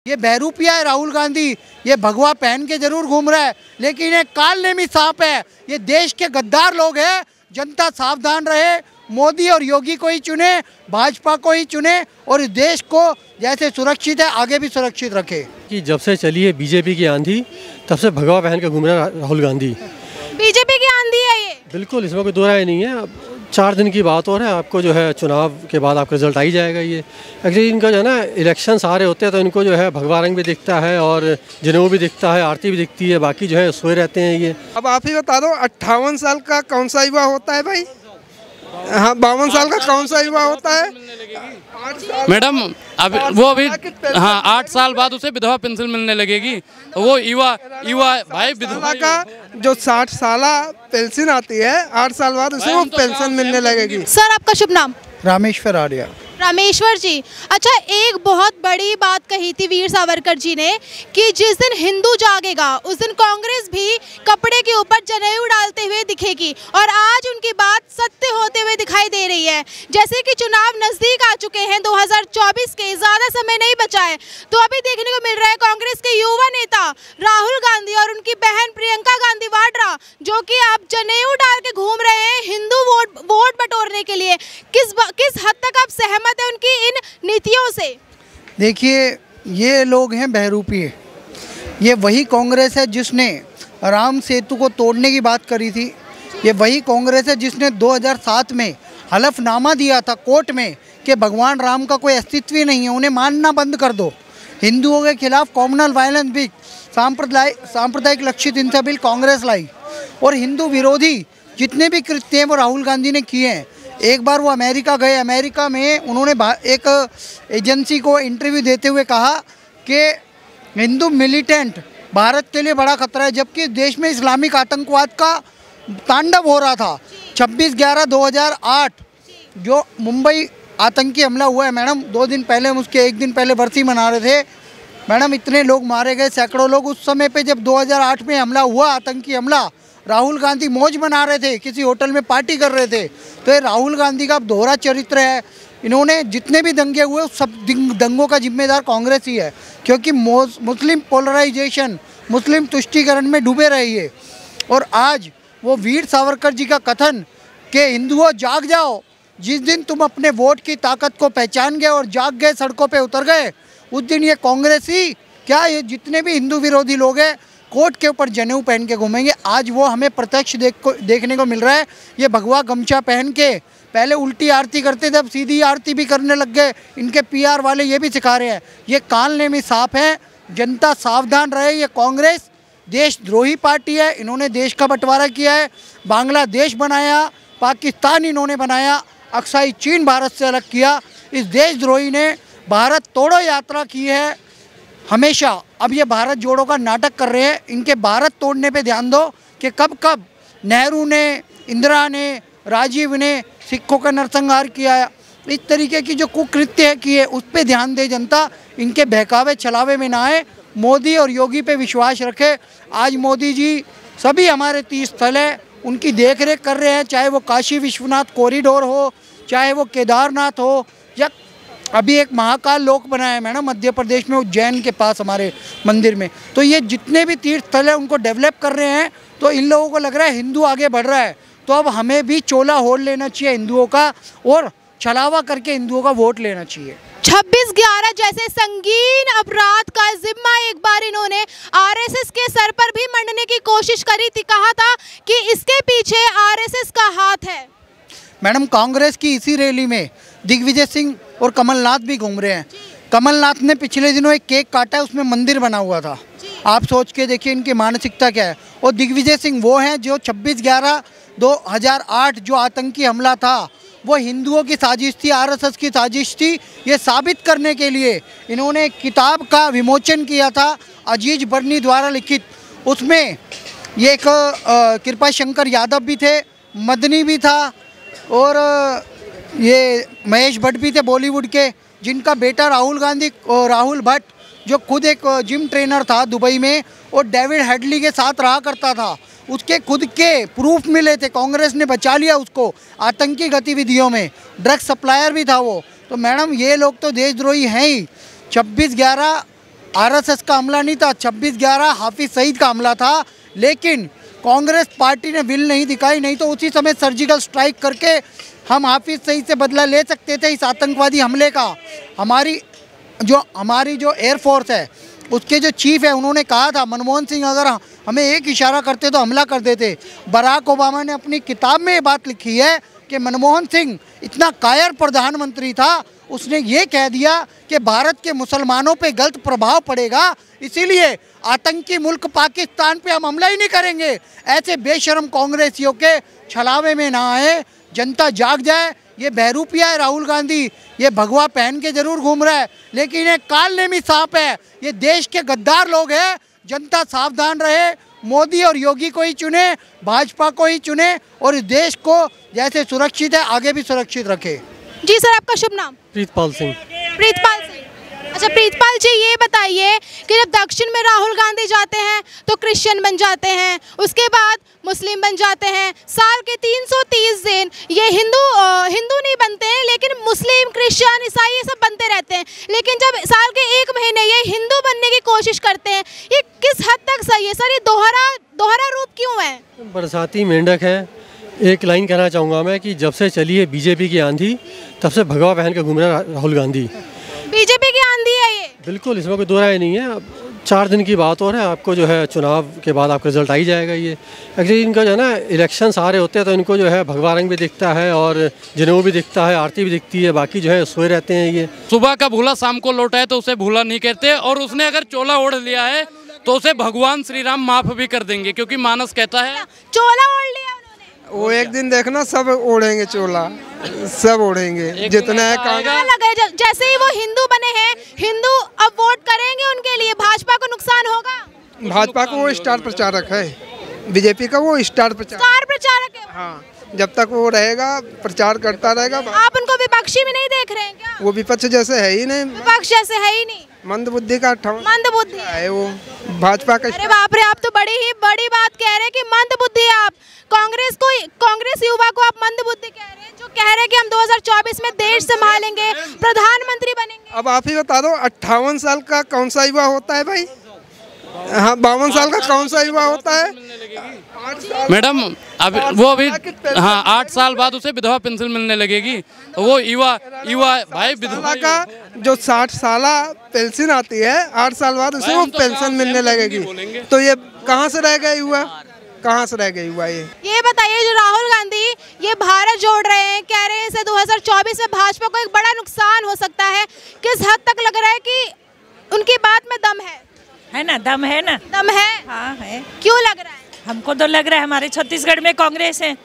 ये बहरूपिया है राहुल गांधी, ये भगवा पहन के जरूर घूम रहा है, लेकिन ये कालनेमी सांप है। ये देश के गद्दार लोग हैं। जनता सावधान रहे, मोदी और योगी को ही चुने, भाजपा को ही चुने और इस देश को जैसे सुरक्षित है आगे भी सुरक्षित रखे। कि जब से चली है बीजेपी की आंधी, तब से भगवा पहन के घूम रहा है राहुल गांधी। बीजेपी की आंधी है ये, बिल्कुल, इसमें कोई दो राय नहीं है। 4 दिन की बात और है, आपको जो है चुनाव के बाद आपका रिजल्ट आ ही जाएगा। ये एक्चुअली इनका जो है ना, इलेक्शंस आ रहे होते हैं तो इनको जो है भगवा रंग भी दिखता है और जनेऊ भी दिखता है, आरती भी दिखती है, बाकी जो है सोए रहते हैं ये। अब आप ही बता दो, 58 साल का कौन सा युवा होता है भाई? हाँ, 52 साल का कौन सा युवा होता है मैडम? अब वो अभी हाँ 8 साल बाद उसे विधवा पेंशन मिलने लगेगी। वो युवा भाई विधवा का जो 60 साल पेंशन आती है, 8 साल बाद उसे वो पेंशन मिलने लगेगी। सर आपका शुभ नाम? रामेश्वर आर्या। रामेश्वर जी, अच्छा, एक बहुत बड़ी बात कही थी वीर सावरकर जी ने कि जिस दिन हिंदू जागेगा उस दिन कांग्रेस भी कपड़े के ऊपर जनेऊ डालते हुए दिखेगी, और आज उनकी बात सत्य होते हुए दिखाई दे रही है। जैसे कि चुनाव नजदीक आ चुके हैं, 2024 के ज़्यादा समय नहीं बचा है, तो अभी देखने को मिल रहा है कांग्रेस के युवा नेता राहुल गांधी और उनकी बहन प्रियंका गांधी वाड्रा, जो कि आप जनेऊ डाल के घूम रहे हैं हिंदू वोट बटोरने के लिए। किस हद तक आप सहमत है उनकी इन नीतियों से? देखिए, ये लोग हैं बहरूपिये। ये वही कांग्रेस है जिसने राम सेतु को तोड़ने की बात करी थी। ये वही कांग्रेस है जिसने 2007 में हलफनामा दिया था कोर्ट में कि भगवान राम का कोई अस्तित्व ही नहीं है, उन्हें मानना बंद कर दो। हिंदुओं के खिलाफ कॉमनल वायलेंस बिल, सांप्रदायिक लक्षित हिंसा बिल कांग्रेस लाई, और हिंदू विरोधी जितने भी कृत्य हैं वो राहुल गांधी ने किए हैं। एक बार वो अमेरिका गए, अमेरिका में उन्होंने एक एजेंसी को इंटरव्यू देते हुए कहा कि हिंदू मिलिटेंट भारत के लिए बड़ा खतरा है, जबकि देश में इस्लामिक आतंकवाद का तांडव हो रहा था। 26/11/2008 जो मुंबई आतंकी हमला हुआ है मैडम, 2 दिन पहले, हम उसके 1 दिन पहले बरसी मना रहे थे मैडम। इतने लोग मारे गए, सैकड़ों लोग। उस समय पे जब 2008 में हमला हुआ, आतंकी हमला, राहुल गांधी मौज मना रहे थे, किसी होटल में पार्टी कर रहे थे। तो ये राहुल गांधी का दोहरा चरित्र है। इन्होंने जितने भी दंगे हुए सब दंगों का जिम्मेदार कांग्रेस ही है, क्योंकि मुस्लिम पोलराइजेशन, मुस्लिम तुष्टीकरण में डूबे रही है। और आज वो वीर सावरकर जी का कथन कि हिंदुओं जाग जाओ, जिस दिन तुम अपने वोट की ताकत को पहचान गए और जाग गए, सड़कों पे उतर गए, उस दिन ये कांग्रेस ही क्या, ये जितने भी हिंदू विरोधी लोग हैं कोर्ट के ऊपर जनेऊ पहन के घूमेंगे। आज वो हमें प्रत्यक्ष देखने को मिल रहा है। ये भगवा गमछा पहन के पहले उल्टी आरती करते थे, अब सीधी आरती भी करने लग गए। इनके PR वाले ये भी सिखा रहे हैं। ये कालनेमी सांप है, जनता सावधान रहे। ये कांग्रेस देशद्रोही पार्टी है। इन्होंने देश का बंटवारा किया है, बांग्लादेश बनाया, पाकिस्तान इन्होंने बनाया, अक्साई चीन भारत से अलग किया। इस देशद्रोही ने भारत तोड़ो यात्रा की है हमेशा। अब ये भारत जोड़ो का नाटक कर रहे हैं। इनके भारत तोड़ने पे ध्यान दो कि कब कब नेहरू ने, इंदिरा ने, राजीव ने सिखों का नरसंहार किया। इस तरीके की जो कुकृत्य किए उस पर ध्यान दे जनता, इनके बहकावे छलावे में ना आए। मोदी और योगी पे विश्वास रखे। आज मोदी जी सभी हमारे तीर्थ स्थल है उनकी देख रेख कर रहे हैं, चाहे वो काशी विश्वनाथ कॉरिडोर हो, चाहे वो केदारनाथ हो, या अभी एक महाकाल लोक बनाया है मैडम मध्य प्रदेश में, उज्जैन के पास हमारे मंदिर में। तो ये जितने भी तीर्थ स्थल है उनको डेवलप कर रहे हैं। तो इन लोगों को लग रहा है हिंदू आगे बढ़ रहा है, तो अब हमें भी चोला होड़ लेना चाहिए हिंदुओं का, और छलावा करके हिंदुओं का वोट लेना चाहिए। 26/11 जैसे संगीन अपराध का जिम्मा एक बार इन्होंने RSS के सर पर भी मंडने की कोशिश करी थी। कहा था कि इसके पीछे RSS का हाथ है। मैडम, कांग्रेस की इसी रैली में दिग्विजय सिंह और कमलनाथ भी घूम रहे हैं। कमलनाथ ने पिछले दिनों एक केक काटा, उसमें मंदिर बना हुआ था। आप सोच के देखिए इनकी मानसिकता क्या है। और दिग्विजय सिंह वो हैं जो 26/11/2008 जो आतंकी हमला था वो हिंदुओं की साजिश थी, RSS की साजिश थी। ये साबित करने के लिए इन्होंने एक किताब का विमोचन किया था, अजीज बर्नी द्वारा लिखित। उसमें ये एक कृपा शंकर यादव भी थे, मदनी भी था, और ये महेश भट्ट भी थे बॉलीवुड के, जिनका बेटा राहुल भट्ट जो खुद एक जिम ट्रेनर था दुबई में और डेविड हेडली के साथ रहा करता था, उसके खुद के प्रूफ मिले थे। कांग्रेस ने बचा लिया उसको आतंकी गतिविधियों में, ड्रग सप्लायर भी था वो। तो मैडम ये लोग तो देशद्रोही हैं ही। 26/11 आरएसएस का हमला नहीं था, 26/11 हाफिज सईद का हमला था। लेकिन कांग्रेस पार्टी ने विल नहीं दिखाई, नहीं तो उसी समय सर्जिकल स्ट्राइक करके हम हाफिज सईद से बदला ले सकते थे इस आतंकवादी हमले का। हमारी जो एयरफोर्स है उसके जो चीफ है उन्होंने कहा था मनमोहन सिंह अगर हमें एक इशारा करते तो हमला कर देते। बराक ओबामा ने अपनी किताब में ये बात लिखी है कि मनमोहन सिंह इतना कायर प्रधानमंत्री था, उसने ये कह दिया कि भारत के मुसलमानों पे गलत प्रभाव पड़ेगा, इसीलिए आतंकी मुल्क पाकिस्तान पे हम हमला ही नहीं करेंगे। ऐसे बेशर्म कांग्रेसियों के छलावे में ना आए, जनता जाग जाए। ये बहरूपिया है राहुल गांधी, ये भगवा पहन के जरूर घूम रहा है लेकिन ये कालनेमी सांप है, ये देश के गद्दार लोग हैं। जनता सावधान रहे, मोदी और योगी को ही चुने, भाजपा को ही चुने और इस देश को जैसे सुरक्षित है आगे भी सुरक्षित रखे। जी सर, आपका शुभ नाम? प्रीतपाल सिंह। प्रीतपाल सिंह। अच्छा प्रीतपाल जी, ये बताइए कि जब दक्षिण में राहुल गांधी जाते हैं तो क्रिश्चियन बन जाते हैं, उसके बाद मुस्लिम बन जाते हैं, साल के 330 दिन ये हिंदू नहीं बनते हैं लेकिन मुस्लिम, क्रिश्चियन, ईसाई ये सब बनते रहते हैं। लेकिन जब साल के 1 महीने ये हिंदू बनने की कोशिश करते हैं, ये किस हद तक सही है सर? ये दोहरा रूप क्यों है? बरसाती मेंढक है। एक लाइन कहना चाहूँगा मैं कि जब से चली है बीजेपी की आंधी तब से भगवा पहन के घूम रहा है राहुल गांधी। बीजेपी की आंधी है ये? बिल्कुल, इसमें कोई दो राय नहीं है। अब 4 दिन की बात और है, आपको जो है चुनाव के बाद आपका रिजल्ट आ ही जाएगा। ये एक्चुअली इनका जो है ना इलेक्शन आ रहे होते हैं तो इनको जो है भगवा रंग भी दिखता है और जनेऊ भी दिखता है, आरती भी दिखती है, बाकी जो है सोए रहते हैं। ये सुबह का भूला शाम को लौटा है तो उसे भूला नहीं कहते, और उसने अगर चोला ओढ़ लिया है तो उसे भगवान श्री राम माफ भी कर देंगे, क्योंकि मानस कहता है चोला ओढ़ लिया उन्होंने। वो एक दिन देखना सब ओढ़ेंगे चोला, सब ओढ़ेंगे जितना है। जैसे ही वो हिंदू बने हैं, हिंदू अब वोट करेंगे उनके लिए, भाजपा को नुकसान होगा? भाजपा को वो स्टार प्रचारक है, बीजेपी का वो स्टार प्रचारक है। हाँ, जब तक वो रहेगा प्रचार करता रहेगा। आप उनको विपक्षी में नहीं देख रहे हैं क्या? वो विपक्ष जैसे है ही नहीं, विपक्ष जैसे है ही नहीं, मंद बुद्धि का मंद बुद्धि है वो भाजपा का। अरे बाप रे, आप तो बड़ी बात कह रहे हैं कि मंद बुद्धि है। आप कांग्रेस युवा को आप मंद बुद्धि कह रहे हैं, जो कह रहे हैं कि हम 2024 में देश संभालेंगे, प्रधानमंत्री बनेंगे। अब आप ही बता दो 58 साल का कौन सा युवा होता है भाई? हाँ, 52 साल का कौन सा युवा होता है? मैडम वो अभी हाँ 8 साल बाद उसे विधवा पेंशन मिलने लगेगी। वो युवा भाई विधवा का जो 60 साल पेंशन आती है, 8 साल बाद उसे वो पेंशन मिलने लगेगी। तो ये कहाँ से रह गए युवा, कहाँ से रह गए युवा? ये बताइए, जो राहुल गांधी ये भारत जोड़ रहे हैं, कह रहे हैं इससे 2024 में भाजपा को एक बड़ा नुकसान हो सकता है, किस हद तक लग रहा है कि उनकी बात में दम है ना? दम है ना? दम है। हाँ है। क्यों लग रहा है? हमको तो लग रहा है हमारे छत्तीसगढ़ में कांग्रेस है।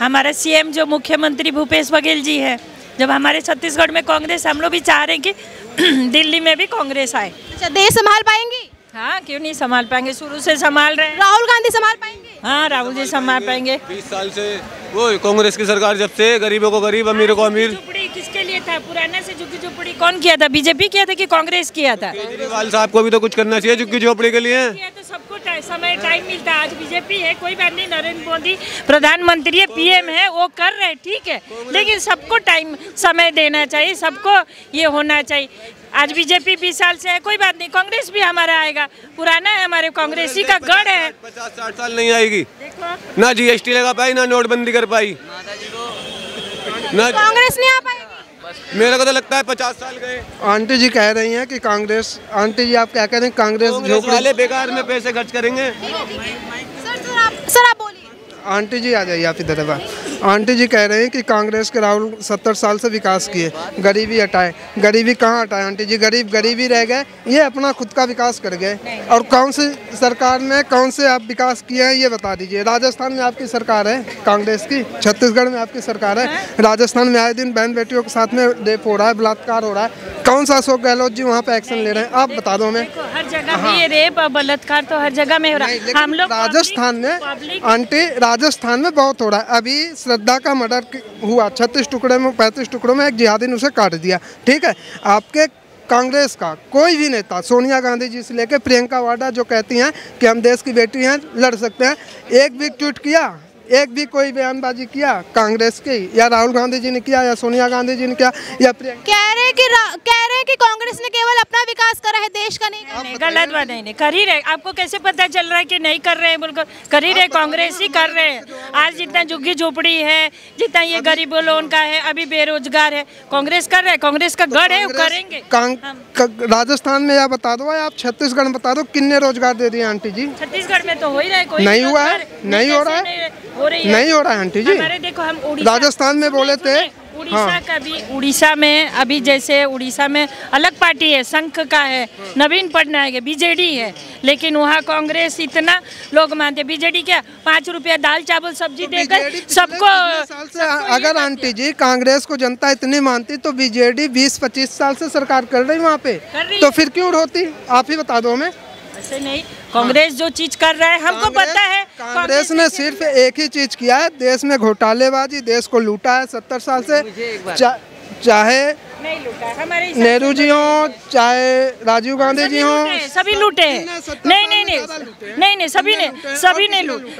हमारा सीएम जो मुख्यमंत्री भूपेश बघेल जी है, जब हमारे छत्तीसगढ़ में कांग्रेस, हम लोग भी चाह रहे हैं कि दिल्ली में भी कांग्रेस आए। अच्छा, देश संभाल पाएंगी? हाँ, क्यों नहीं संभाल पाएंगे, शुरू से संभाल रहे हैं। राहुल गांधी संभाल पाएंगे? हाँ, राहुल जी संभाल पाएंगे। 20 साल से वो कांग्रेस की सरकार जब से, गरीबों को गरीब, अमीरों को अमीर। झुपड़ी किसके लिए था? पुराना से झुग्गी झोपड़ी कौन किया था? बीजेपी किया था कि कांग्रेस किया था? केजरीवाल साहब को भी तो कुछ करना चाहिए झुग्गी झोपड़ी के लिए। तो सबको समय टाइम मिलता है। आज बीजेपी है, कोई बात नहीं, नरेंद्र मोदी प्रधानमंत्री है, पीएम है, वो कर रहे, ठीक है, लेकिन सबको टाइम समय देना चाहिए, सबको ये होना चाहिए। आज बीजेपी 20 साल से है, कोई बात नहीं, कांग्रेस भी हमारा आएगा, पुराना है, हमारे कांग्रेसी का गढ़ है। 50-60 साल नहीं आएगी, ना जीएसटी लगा पाई, ना नोटबंदी कर पाई, ना कांग्रेस नहीं आ पाएगी। मेरे को तो लगता है 50 साल गए। आंटी जी कह रही हैं कि कांग्रेस, आंटी जी आप क्या कह रहे हैं? कांग्रेस वाले बेकार में पैसे खर्च करेंगे। सर आप बोलिए। आंटी जी आ जाइए आप इधर। आंटी जी कह रहे हैं कि कांग्रेस के राहुल 70 साल से विकास किए, गरीबी हटाए। गरीबी कहाँ हटाए आंटी जी? गरीबी रह गए, ये अपना खुद का विकास कर गए। और कौन सी सरकार में कौन से आप विकास किए हैं ये बता दीजिए। राजस्थान में आपकी सरकार है कांग्रेस की, छत्तीसगढ़ में आपकी सरकार है, राजस्थान में आए दिन बहन बेटियों के साथ में रेप हो रहा है, बलात्कार हो रहा है। कौन सा अशोक गहलोत जी वहाँ पे एक्शन ले रहे हैं? आप बता दो हमें। हर जगह ये रेप और बलात्कार तो हर जगह में हो रहा है। हम लोग राजस्थान में आंटी, राजस्थान में बहुत हो रहा है। अभी श्रद्धा का मर्डर हुआ, 36 टुकड़े में, 35 टुकड़ों में एक जिहादी ने उसे काट दिया, ठीक है। आपके कांग्रेस का कोई भी नेता, सोनिया गांधी जी से लेकर प्रियंका वाड्रा जो कहती हैं कि हम देश की बेटी हैं, लड़ सकते हैं, एक भी ट्वीट किया, एक भी कोई बयानबाजी किया कांग्रेस की, या राहुल गांधी जी ने किया, या सोनिया गांधी जी ने किया, या प्रियंका? कह रहे हैं कि कांग्रेस ने केवल अपना विकास करा है, देश का नहीं करा। नहीं, गलत बात नहीं कर ही रहे। आपको कैसे पता चल रहा है कि नहीं कर रहे हैं? बिल्कुल कर ही रहे, कांग्रेस ही कर रहे हैं। आज जितना झुग्गी झोपड़ी है, जितना ये गरीबों लोगों का है, अभी बेरोजगार है, कांग्रेस कर रहे हैं। कांग्रेस का गढ़ है, वो करेंगे। राजस्थान में या बता दो, आप छत्तीसगढ़ में बता दो, कितने रोजगार दे दिए आंटी जी? छत्तीसगढ़ में तो हो ही रहा है, कोई नहीं हुआ है, नहीं हो रहा है, नहीं हो रहा है आंटी जी। हमारे देखो, हम उड़ीसा, राजस्थान में बोले थे, उड़ीसा का भी, उड़ीसा में अभी जैसे उड़ीसा में अलग पार्टी है, संघ का है, नवीन पटनायक है, बीजेडी है, लेकिन वहाँ कांग्रेस इतना लोग मानते। बीजेडी क्या 5 रुपया दाल चावल सब्जी देकर सबको साल से, अगर आंटी जी कांग्रेस को जनता इतनी मानती तो बीजेडी 20-25 साल से सरकार कर रही वहाँ पे, तो फिर क्यों होती? आप ही बता दो हमें। ऐसे नहीं, कांग्रेस जो चीज कर रहा है हमको पता है। कांग्रेस ने सिर्फ एक ही चीज किया है, देश में घोटालेबाजी, देश को लूटा है 70 साल से। चाहे नहीं लूटा है, हमारे नेहरू जी हो, चाहे राजीव गांधी जी हो, सभी लूटे हैं। नहीं नहीं नहीं नहीं नहीं,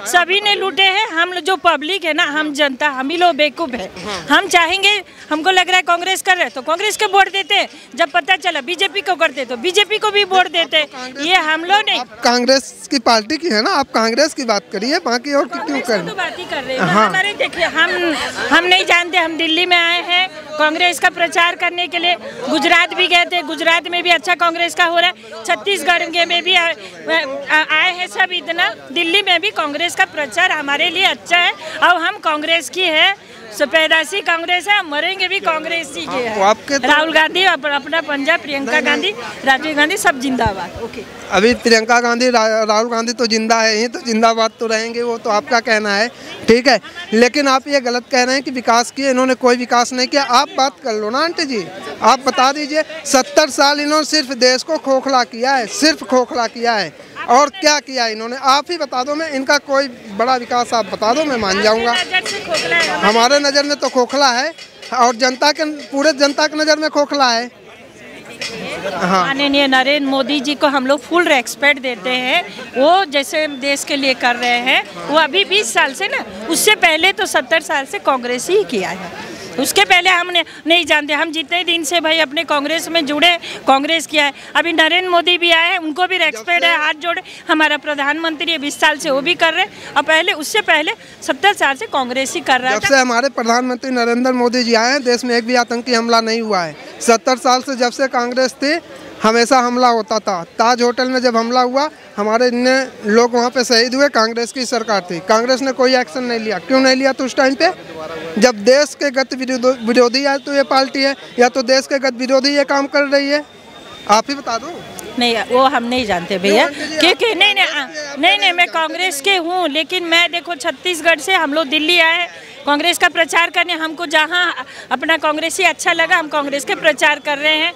सभी ने लूटे हैं। हम जो पब्लिक है ना, हम जनता, हम ही लोग बेवकूफ है। हम चाहेंगे, हमको लग रहा है कांग्रेस कर रहे तो कांग्रेस के वोट देते, जब पता चला बीजेपी को करते तो बीजेपी को भी वोट देते। ये हम लोग नहीं, कांग्रेस की पार्टी की है ना, आप कांग्रेस की बात करिए, बाकी और क्यों कर बात ही कर रहे हैं। हमारे देखिए, हम नहीं जानते, हम दिल्ली में आए हैं कांग्रेस का प्रचार करने के लिए। गुजरात भी गए थे, गुजरात में भी अच्छा कांग्रेस का हो रहा है। छत्तीसगढ़ में भी आए हैं सब, इतना दिल्ली में भी कांग्रेस का प्रचार हमारे लिए अच्छा है। अब हम कांग्रेस की है, पैदाशी कांग्रेस है, मरेंगे भी कांग्रेस ही के है। राहुल गांधी, अपना पंजाब, प्रियंका गांधी, राजीव गांधी, सब जिंदाबाद। ओके, अभी प्रियंका गांधी, राहुल गांधी तो जिंदा है ही, तो जिंदाबाद तो रहेंगे, वो तो आपका कहना है, ठीक है। लेकिन आप ये गलत कह रहे हैं कि विकास किए, इन्होंने कोई विकास नहीं किया। आप बात कर लो ना आंटी जी, आप बता दीजिए। 70 साल इन्होंने सिर्फ देश को खोखला किया है, सिर्फ खोखला किया है, और क्या किया इन्होंने? आप ही बता दो। मैं इनका कोई बड़ा विकास आप बता दो, मैं मान जाऊंगा। हमारे नज़र में तो खोखला है, और जनता के, पूरे जनता की नज़र में खोखला है। माननीय नरेंद्र मोदी जी को हम लोग फुल रेस्पेक्ट देते हैं। वो जैसे देश के लिए कर रहे हैं, वो अभी 20 साल से ना, उससे पहले तो 70 साल से कांग्रेस ही किया है। उसके पहले हमने नहीं जानते। हम जितने दिन से भाई अपने कांग्रेस में जुड़े, कांग्रेस किया है। अभी नरेंद्र मोदी भी आए हैं, उनको भी रेस्पेक्ट है, हाथ जोड़े। हमारा प्रधानमंत्री 20 साल से वो भी कर रहे हैं, और पहले उससे पहले 70 साल से कांग्रेस ही कर रहा है। जब से हमारे प्रधानमंत्री नरेंद्र मोदी जी आए हैं, देश में एक भी आतंकी हमला नहीं हुआ है। 70 साल से जब से कांग्रेस थी, हमेशा हमला होता था। ताज होटल में जब हमला हुआ, हमारे इतने लोग वहाँ पे शहीद हुए, कांग्रेस की सरकार थी। कांग्रेस ने कोई एक्शन नहीं लिया। क्यों नहीं लिया? तो उस टाइम पे जब देश के गत विरोधी है तो ये पार्टी है, या तो देश के गत विरोधी ये काम कर रही है। आप ही बता दो। नहीं, वो हम नहीं जानते भैया, क्योंकि नहीं, मैं कांग्रेस के हूँ, लेकिन मैं देखो छत्तीसगढ़ से हम लोग दिल्ली आए कांग्रेस का प्रचार करने। हमको जहाँ अपना कांग्रेस ही अच्छा लगा, हम कांग्रेस के प्रचार कर रहे हैं।